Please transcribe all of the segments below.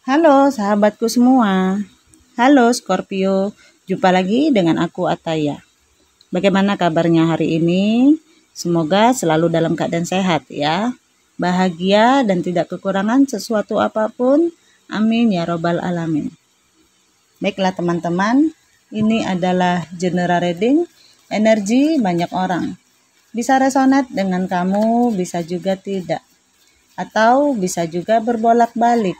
Halo sahabatku semua. Halo Scorpio, jumpa lagi dengan aku Ataya. Bagaimana kabarnya hari ini? Semoga selalu dalam keadaan sehat ya. Bahagia dan tidak kekurangan sesuatu apapun. Amin ya robbal alamin. Baiklah teman-teman, ini adalah general reading energi banyak orang. Bisa resonate dengan kamu, bisa juga tidak. Atau bisa juga berbolak-balik.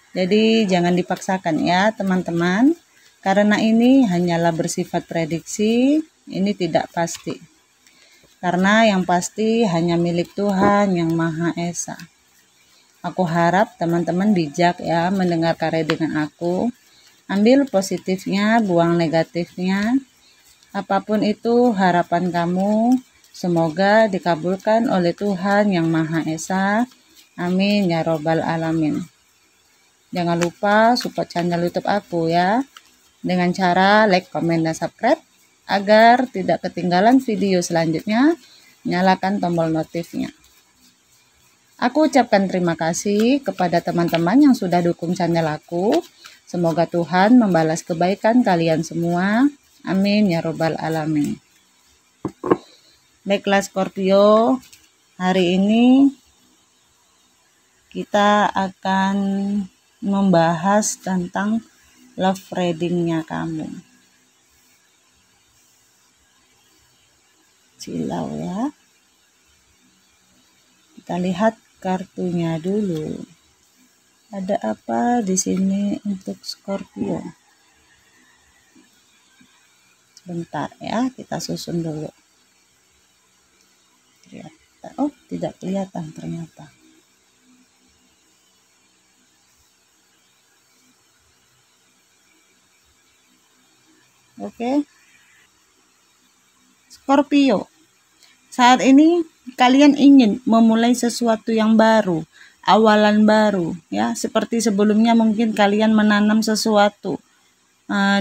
Jadi jangan dipaksakan ya teman-teman, karena ini hanyalah bersifat prediksi, ini tidak pasti. Karena yang pasti hanya milik Tuhan yang Maha Esa. Aku harap teman-teman bijak ya mendengarkan readingan aku. Ambil positifnya, buang negatifnya. Apapun itu harapan kamu, semoga dikabulkan oleh Tuhan yang Maha Esa. Amin ya robbal alamin. Jangan lupa support channel YouTube aku ya, dengan cara like, komen, dan subscribe agar tidak ketinggalan video selanjutnya. Nyalakan tombol notifnya. Aku ucapkan terima kasih kepada teman-teman yang sudah dukung channel aku. Semoga Tuhan membalas kebaikan kalian semua. Amin ya robbal alamin. Baiklah Scorpio, hari ini kita akan membahas tentang love readingnya kamu. Silau ya. Kita lihat kartunya dulu. Ada apa di sini untuk Scorpio? Sebentar ya, kita susun dulu. Oh, tidak kelihatan ternyata. Oke. Scorpio, saat ini kalian ingin memulai sesuatu yang baru, awalan baru ya. Seperti sebelumnya mungkin kalian menanam sesuatu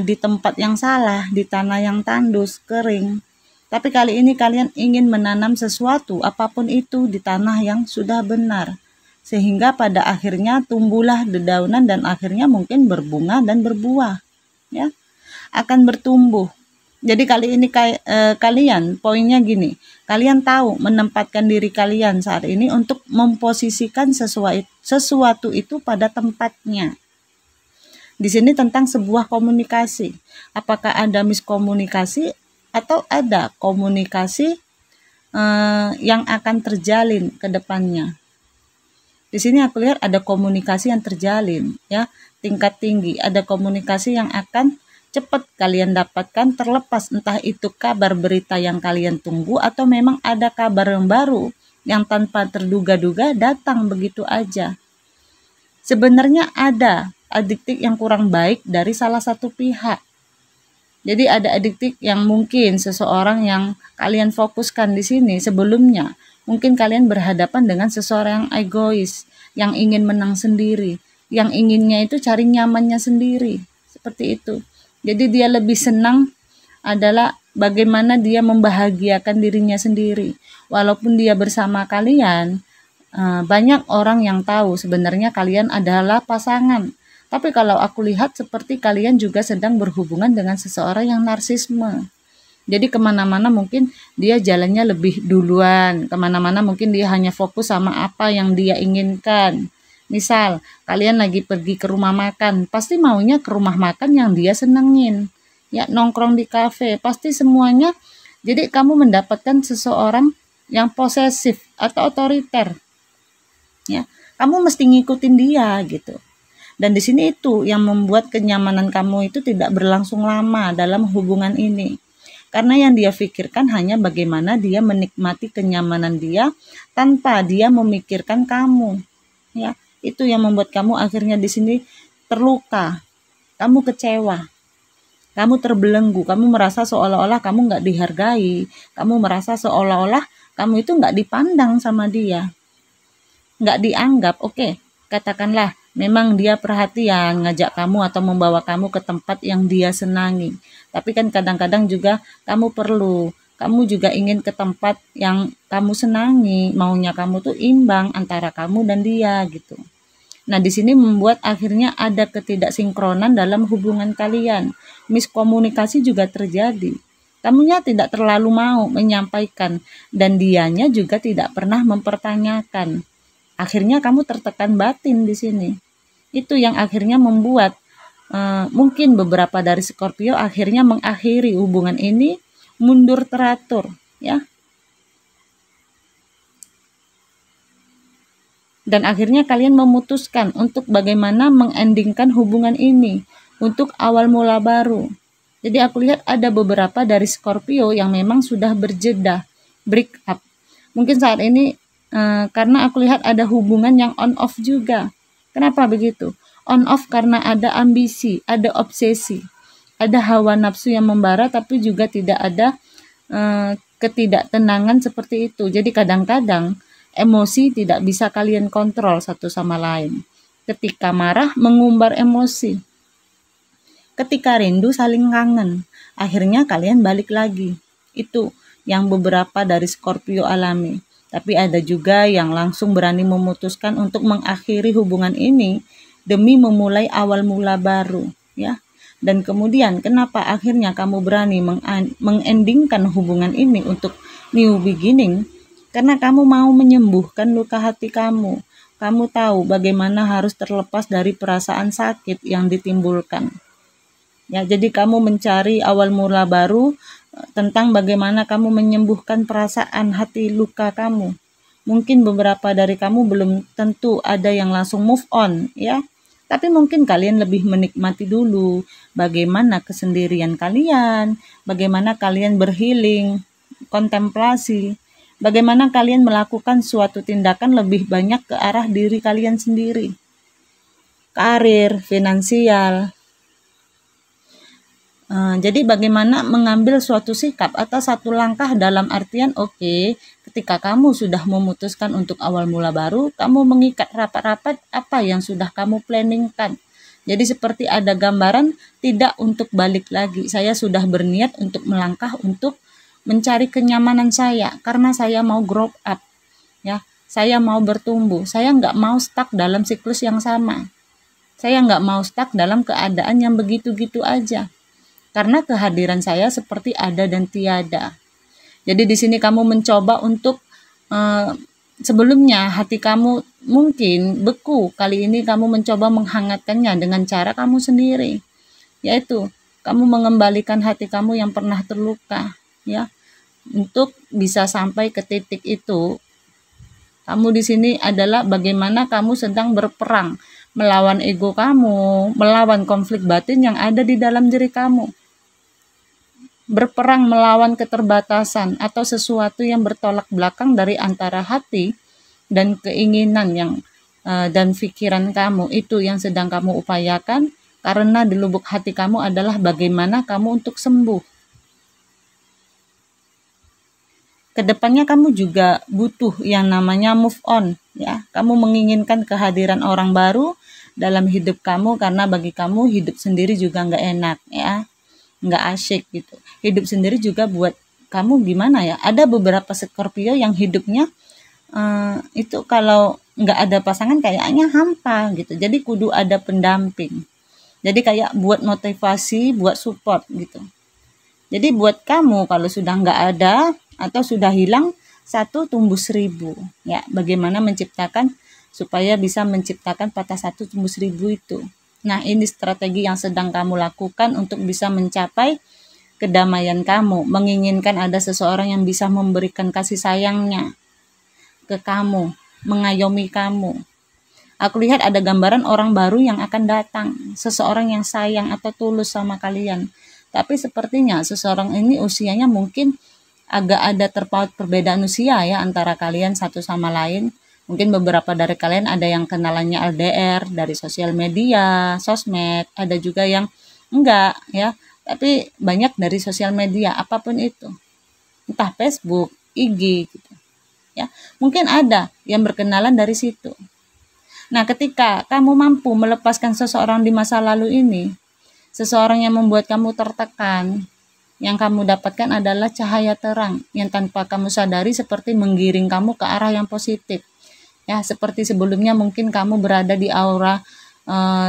di tempat yang salah, di tanah yang tandus, kering. Tapi kali ini kalian ingin menanam sesuatu apapun itu di tanah yang sudah benar. Sehingga pada akhirnya tumbuhlah dedaunan dan akhirnya mungkin berbunga dan berbuah ya. Akan bertumbuh. Jadi kali ini kalian poinnya gini, kalian tahu menempatkan diri kalian saat ini untuk memposisikan sesuatu itu pada tempatnya. Di sini tentang sebuah komunikasi. Apakah ada miskomunikasi atau ada komunikasi yang akan terjalin ke depannya. Di sini aku lihat ada komunikasi yang terjalin ya, tingkat tinggi, ada komunikasi yang akan cepat kalian dapatkan, terlepas entah itu kabar berita yang kalian tunggu atau memang ada kabar yang baru yang tanpa terduga-duga datang begitu aja. Sebenarnya ada adiktif yang kurang baik dari salah satu pihak. Jadi ada adiktif yang mungkin seseorang yang kalian fokuskan di sini sebelumnya, mungkin kalian berhadapan dengan seseorang yang egois, yang ingin menang sendiri, yang inginnya itu cari nyamannya sendiri, seperti itu. Jadi dia lebih senang adalah bagaimana dia membahagiakan dirinya sendiri. Walaupun dia bersama kalian, banyak orang yang tahu sebenarnya kalian adalah pasangan. Tapi kalau aku lihat seperti kalian juga sedang berhubungan dengan seseorang yang narsisme. Jadi kemana-mana mungkin dia jalannya lebih duluan. Kemana-mana mungkin dia hanya fokus sama apa yang dia inginkan. Misal, kalian lagi pergi ke rumah makan, pasti maunya ke rumah makan yang dia senengin. Ya, nongkrong di kafe, pasti semuanya. Jadi kamu mendapatkan seseorang yang posesif atau otoriter. Ya, kamu mesti ngikutin dia gitu. Dan di sini itu yang membuat kenyamanan kamu itu tidak berlangsung lama dalam hubungan ini. Karena yang dia pikirkan hanya bagaimana dia menikmati kenyamanan dia tanpa dia memikirkan kamu. Ya, itu yang membuat kamu akhirnya di sini terluka, kamu kecewa, kamu terbelenggu, kamu merasa seolah-olah kamu nggak dihargai, kamu merasa seolah-olah kamu itu nggak dipandang sama dia, nggak dianggap. Oke, katakanlah memang dia perhatian ngajak kamu atau membawa kamu ke tempat yang dia senangi, tapi kan kadang-kadang juga kamu juga ingin ke tempat yang kamu senangi, maunya kamu tuh imbang antara kamu dan dia gitu. Nah, di sini membuat akhirnya ada ketidaksinkronan dalam hubungan kalian. Miskomunikasi juga terjadi. Kamunya tidak terlalu mau menyampaikan dan dianya juga tidak pernah mempertanyakan. Akhirnya kamu tertekan batin di sini. Itu yang akhirnya membuat mungkin beberapa dari Scorpio akhirnya mengakhiri hubungan ini mundur teratur, ya. Dan akhirnya kalian memutuskan untuk bagaimana mengendingkan hubungan ini untuk awal mula baru. Jadi aku lihat ada beberapa dari Scorpio yang memang sudah berjeda, break up. Mungkin saat ini karena aku lihat ada hubungan yang on off juga. Kenapa begitu? On off karena ada ambisi, ada obsesi, ada hawa nafsu yang membara, tapi juga tidak ada ketidaktenangan seperti itu. Jadi kadang-kadang emosi tidak bisa kalian kontrol satu sama lain. Ketika marah mengumbar emosi. Ketika rindu saling kangen. Akhirnya kalian balik lagi. Itu yang beberapa dari Scorpio alami. Tapi ada juga yang langsung berani memutuskan untuk mengakhiri hubungan ini demi memulai awal mula baru, ya. Dan kemudian kenapa akhirnya kamu berani mengendingkan hubungan ini untuk new beginning? Karena kamu mau menyembuhkan luka hati kamu. Kamu tahu bagaimana harus terlepas dari perasaan sakit yang ditimbulkan. Ya, jadi kamu mencari awal mula baru tentang bagaimana kamu menyembuhkan perasaan hati luka kamu. Mungkin beberapa dari kamu belum tentu ada yang langsung move on, ya. Tapi mungkin kalian lebih menikmati dulu bagaimana kesendirian kalian, bagaimana kalian berhealing, kontemplasi, bagaimana kalian melakukan suatu tindakan lebih banyak ke arah diri kalian sendiri. Karir, finansial. Jadi bagaimana mengambil suatu sikap atau satu langkah dalam artian ketika kamu sudah memutuskan untuk awal mula baru, kamu mengikat rapat-rapat apa yang sudah kamu planningkan. Jadi seperti ada gambaran tidak untuk balik lagi. Saya sudah berniat untuk melangkah untuk mencari kenyamanan saya karena saya mau grow up, ya. Saya mau bertumbuh. Saya nggak mau stuck dalam siklus yang sama. Saya nggak mau stuck dalam keadaan yang begitu-gitu aja. Karena kehadiran saya seperti ada dan tiada. Jadi di sini kamu mencoba untuk sebelumnya hati kamu mungkin beku. Kali ini kamu mencoba menghangatkannya dengan cara kamu sendiri. Yaitu kamu mengembalikan hati kamu yang pernah terluka, ya. Untuk bisa sampai ke titik itu, kamu di sini adalah bagaimana kamu sedang berperang melawan ego kamu, melawan konflik batin yang ada di dalam diri kamu. Berperang melawan keterbatasan atau sesuatu yang bertolak belakang dari antara hati dan keinginan yang dan pikiran kamu. Itu yang sedang kamu upayakan karena di lubuk hati kamu adalah bagaimana kamu untuk sembuh. Kedepannya kamu juga butuh yang namanya move on, ya. Kamu menginginkan kehadiran orang baru dalam hidup kamu karena bagi kamu hidup sendiri juga nggak enak, ya. Nggak asyik gitu. Hidup sendiri juga buat kamu gimana ya? Ada beberapa Scorpio yang hidupnya itu kalau nggak ada pasangan kayaknya hampa gitu. Jadi kudu ada pendamping. Jadi kayak buat motivasi, buat support gitu. Jadi buat kamu kalau sudah nggak ada atau sudah hilang, 1 tumbuh 1000. Ya, bagaimana menciptakan supaya bisa menciptakan patah 1 tumbuh 1000 itu. Nah, ini strategi yang sedang kamu lakukan untuk bisa mencapai kedamaian kamu. Menginginkan ada seseorang yang bisa memberikan kasih sayangnya ke kamu, mengayomi kamu. Aku lihat ada gambaran orang baru yang akan datang. Seseorang yang sayang atau tulus sama kalian. Tapi sepertinya seseorang ini usianya mungkin agak ada terpaut perbedaan usia ya antara kalian satu sama lain. Mungkin beberapa dari kalian ada yang kenalannya LDR dari sosial media, sosmed, ada juga yang enggak ya, tapi banyak dari sosial media apapun itu. Entah Facebook, IG gitu. Ya, mungkin ada yang berkenalan dari situ. Nah, ketika kamu mampu melepaskan seseorang di masa lalu ini, seseorang yang membuat kamu tertekan, yang kamu dapatkan adalah cahaya terang yang tanpa kamu sadari seperti menggiring kamu ke arah yang positif. Ya, seperti sebelumnya mungkin kamu berada di aura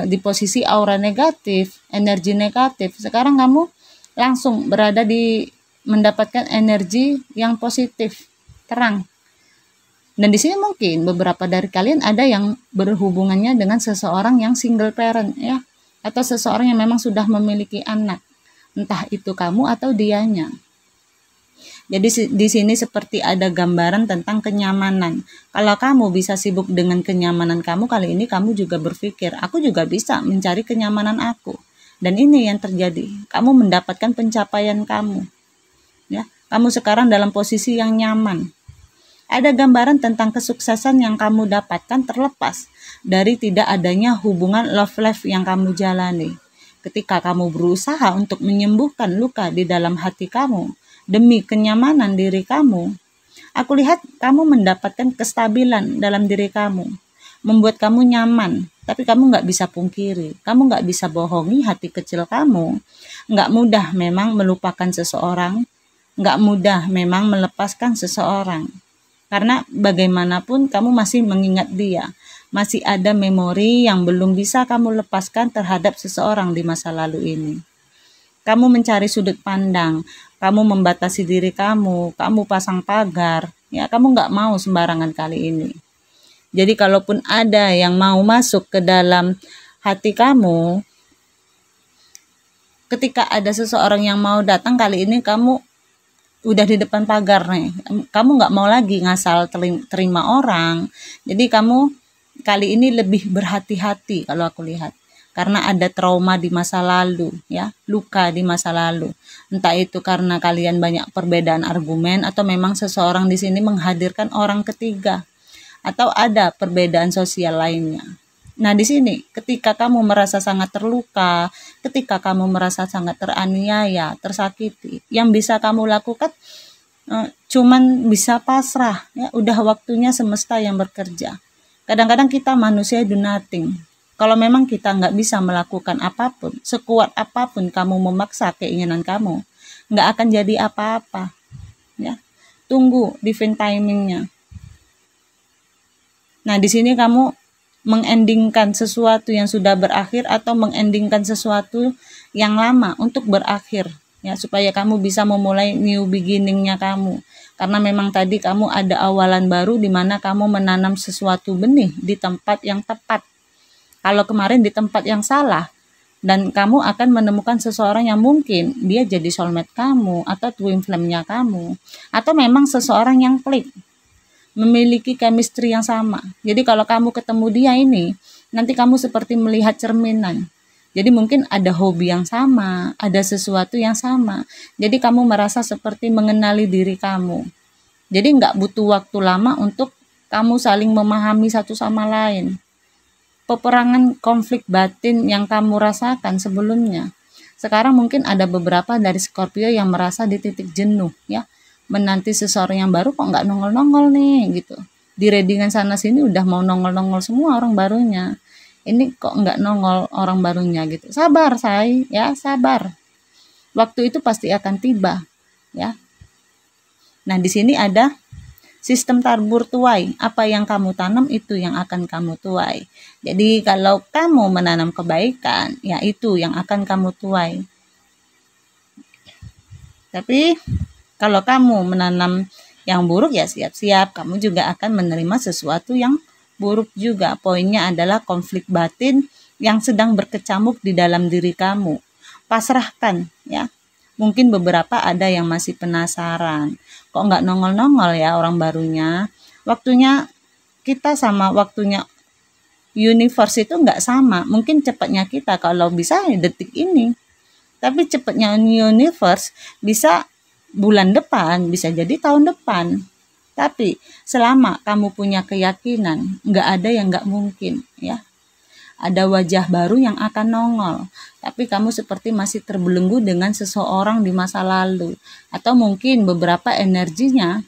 di posisi aura negatif, energi negatif. Sekarang kamu langsung berada di mendapatkan energi yang positif, terang. Dan di sini mungkin beberapa dari kalian ada yang berhubungannya dengan seseorang yang single parent ya, atau seseorang yang memang sudah memiliki anak, entah itu kamu atau dianya. Jadi di sini seperti ada gambaran tentang kenyamanan. Kalau kamu bisa sibuk dengan kenyamanan kamu, kali ini kamu juga berpikir, aku juga bisa mencari kenyamanan aku. Dan ini yang terjadi. Kamu mendapatkan pencapaian kamu. Ya, kamu sekarang dalam posisi yang nyaman. Ada gambaran tentang kesuksesan yang kamu dapatkan terlepas dari tidak adanya hubungan love life yang kamu jalani. Ketika kamu berusaha untuk menyembuhkan luka di dalam hati kamu, demi kenyamanan diri kamu, aku lihat kamu mendapatkan kestabilan dalam diri kamu, membuat kamu nyaman. Tapi kamu nggak bisa pungkiri, kamu nggak bisa bohongi hati kecil kamu. Nggak mudah memang melupakan seseorang, nggak mudah memang melepaskan seseorang. Karena bagaimanapun kamu masih mengingat dia, masih ada memori yang belum bisa kamu lepaskan terhadap seseorang di masa lalu ini. Kamu mencari sudut pandang, kamu membatasi diri kamu pasang pagar, ya kamu nggak mau sembarangan kali ini. Jadi kalaupun ada yang mau masuk ke dalam hati kamu, ketika ada seseorang yang mau datang kali ini kamu udah di depan pagar nih, kamu nggak mau lagi ngasal terima orang. Jadi kamu kali ini lebih berhati-hati kalau aku lihat. Karena ada trauma di masa lalu, ya, luka di masa lalu. Entah itu karena kalian banyak perbedaan argumen atau memang seseorang di sini menghadirkan orang ketiga atau ada perbedaan sosial lainnya. Nah, di sini ketika kamu merasa sangat terluka, ketika kamu merasa sangat teraniaya, tersakiti, yang bisa kamu lakukan cuman bisa pasrah, ya, udah waktunya semesta yang bekerja. Kadang-kadang kita manusia do nothing. Kalau memang kita nggak bisa melakukan apapun, sekuat apapun kamu memaksa keinginan kamu, nggak akan jadi apa-apa. Ya, tunggu divine timingnya. Nah, di sini kamu mengendingkan sesuatu yang sudah berakhir atau mengendingkan sesuatu yang lama untuk berakhir, ya, supaya kamu bisa memulai new beginningnya kamu. Karena memang tadi kamu ada awalan baru di mana kamu menanam sesuatu benih di tempat yang tepat. Kalau kemarin di tempat yang salah, dan kamu akan menemukan seseorang yang mungkin dia jadi soulmate kamu, atau twin flame-nya kamu, atau memang seseorang yang klik, memiliki chemistry yang sama. Jadi kalau kamu ketemu dia ini, nanti kamu seperti melihat cerminan. Jadi mungkin ada hobi yang sama, ada sesuatu yang sama. Jadi kamu merasa seperti mengenali diri kamu. Jadi nggak butuh waktu lama untuk kamu saling memahami satu sama lain. Peperangan konflik batin yang kamu rasakan sebelumnya. Sekarang mungkin ada beberapa dari Scorpio yang merasa di titik jenuh, ya. Menanti seseorang yang baru kok nggak nongol-nongol nih gitu. Di readingan sana sini udah mau nongol-nongol semua orang barunya. Ini kok nggak nongol orang barunya gitu. Sabar, say, ya, sabar. Waktu itu pasti akan tiba, ya. Nah, di sini ada sistem tabur tuai, apa yang kamu tanam itu yang akan kamu tuai. Jadi kalau kamu menanam kebaikan, ya itu yang akan kamu tuai. Tapi kalau kamu menanam yang buruk, ya siap-siap kamu juga akan menerima sesuatu yang buruk juga. Poinnya adalah konflik batin yang sedang berkecamuk di dalam diri kamu. Pasrahkan, ya. Mungkin beberapa ada yang masih penasaran, kok nggak nongol-nongol ya orang barunya. Waktunya kita sama waktunya universe itu nggak sama. Mungkin cepatnya kita kalau bisa ya detik ini. Tapi cepatnya universe bisa bulan depan, bisa jadi tahun depan. Tapi selama kamu punya keyakinan, nggak ada yang nggak mungkin, ya. Ada wajah baru yang akan nongol, tapi kamu seperti masih terbelenggu dengan seseorang di masa lalu, atau mungkin beberapa energinya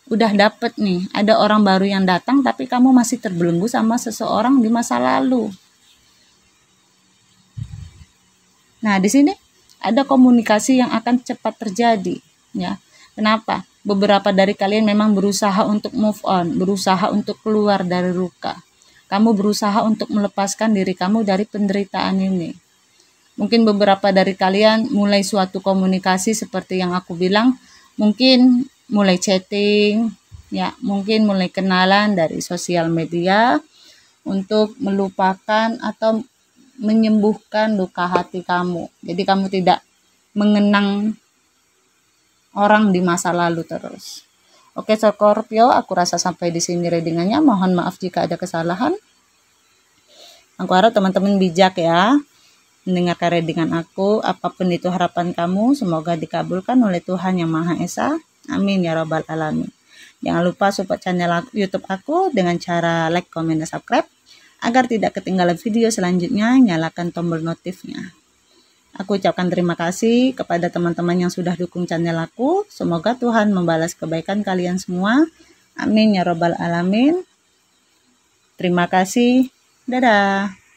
udah dapet nih, ada orang baru yang datang, tapi kamu masih terbelenggu sama seseorang di masa lalu. Nah, di sini ada komunikasi yang akan cepat terjadi, ya. Kenapa? beberapa dari kalian memang berusaha untuk move on, berusaha untuk keluar dari luka. Kamu berusaha untuk melepaskan diri kamu dari penderitaan ini. Mungkin beberapa dari kalian mulai suatu komunikasi seperti yang aku bilang, mungkin mulai chatting, ya, mungkin mulai kenalan dari sosial media untuk melupakan atau menyembuhkan luka hati kamu. Jadi kamu tidak mengenang orang di masa lalu terus. Oke Scorpio, aku rasa sampai di sini readingannya. Mohon maaf jika ada kesalahan. Aku harap teman-teman bijak ya mendengarkan readingan aku. Apapun itu harapan kamu, semoga dikabulkan oleh Tuhan Yang Maha Esa. Amin ya Rabbal Alamin. Jangan lupa support channel YouTube aku dengan cara like, comment, dan subscribe. Agar tidak ketinggalan video selanjutnya, nyalakan tombol notifnya. Aku ucapkan terima kasih kepada teman-teman yang sudah dukung channel aku. Semoga Tuhan membalas kebaikan kalian semua. Amin ya Rabbal Alamin. Terima kasih. Dadah.